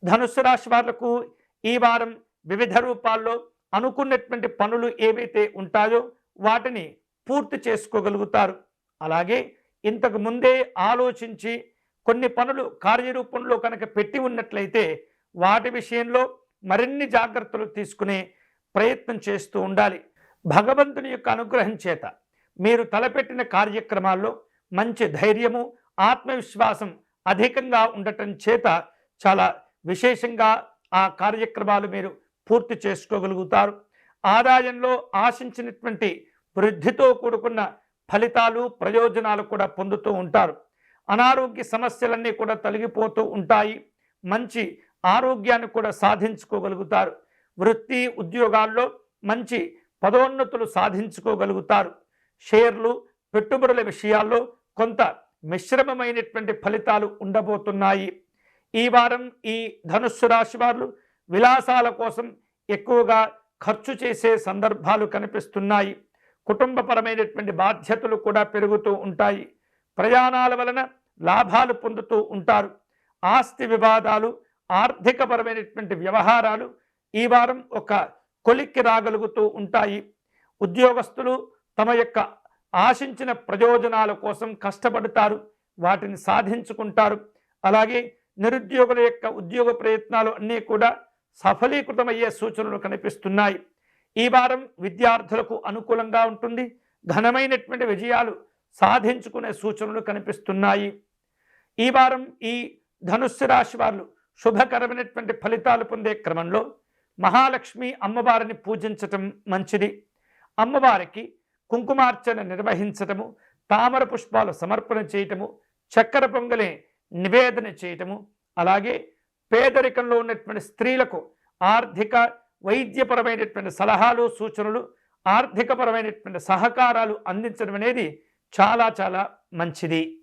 ధనుస్సు రాశి వాళ్లకు ఈ వారం వివిధ రూపాల్లో అనుకున్నటువంటి పనులు ఏవైతే ఉంటాయో వాటిని పూర్తి చేసుకోగలుగుతారు. అలాగే ఇంతకు ముందే ఆలోచించి కొన్ని పనులు కార్యరూపంలో కనుక పెట్టి ఉన్నట్లయితే వాటి విషయంలో మరిన్ని జాగ్రత్తలు తీసుకునే ప్రయత్నం చేస్తూ ఉండాలి. భగవంతుని యొక్క అనుగ్రహం చేత మీరు తలపెట్టిన కార్యక్రమాల్లో మంచి ధైర్యము, ఆత్మవిశ్వాసం అధికంగా ఉండటం చేత చాలా విశేషంగా ఆ కార్యక్రమాలు మీరు పూర్తి చేసుకోగలుగుతారు. ఆదాయంలో ఆశించినటువంటి వృద్ధితో కూడుకున్న ఫలితాలు, ప్రయోజనాలు కూడా పొందుతూ ఉంటారు. అనారోగ్య సమస్యలన్నీ కూడా తొలగిపోతూ ఉంటాయి. మంచి ఆరోగ్యాన్ని కూడా సాధించుకోగలుగుతారు. వృత్తి ఉద్యోగాల్లో మంచి పదోన్నతులు సాధించుకోగలుగుతారు. షేర్లు, పెట్టుబడుల విషయాల్లో కొంత మిశ్రమమైనటువంటి ఫలితాలు ఉండబోతున్నాయి. ఈ వారం ఈ ధనుస్సు రాశి వారు విలాసాల కోసం ఎక్కువగా ఖర్చు చేసే సందర్భాలు కనిపిస్తున్నాయి. కుటుంబపరమైనటువంటి బాధ్యతలు కూడా పెరుగుతూ ఉంటాయి. ప్రయాణాల వలన లాభాలు పొందుతూ ఉంటారు. ఆస్తి వివాదాలు, ఆర్థికపరమైనటువంటి వ్యవహారాలు ఈ వారం ఒక కొలిక్కి రాగలుగుతూ ఉంటాయి. ఉద్యోగస్తులు తమ యొక్క ఆశించిన ప్రయోజనాల కోసం కష్టపడతారు, వాటిని సాధించుకుంటారు. అలాగే నిరుద్యోగుల యొక్క ఉద్యోగ ప్రయత్నాలు అన్నీ కూడా సఫలీకృతమయ్యే సూచనలు కనిపిస్తున్నాయి. ఈ వారం విద్యార్థులకు అనుకూలంగా ఉంటుంది. ఘనమైనటువంటి విజయాలు సాధించుకునే సూచనలు కనిపిస్తున్నాయి. ఈ వారం ఈ ధనుస్సు రాశి వారు శుభకరమైనటువంటి ఫలితాలు పొందే క్రమంలో మహాలక్ష్మి అమ్మవారిని పూజించటం మంచిది. అమ్మవారికి కుంకుమార్చన నిర్వహించటము, తామర పుష్పాలు సమర్పణ చేయటము, చక్కెర పొంగలి నివేదన చేయటము, అలాగే పేదరికంలో ఉన్నటువంటి స్త్రీలకు ఆర్థిక వైద్యపరమైనటువంటి సలహాలు, సూచనలు, ఆర్థికపరమైనటువంటి సహకారాలు అందించడం అనేది చాలా చాలా మంచిది.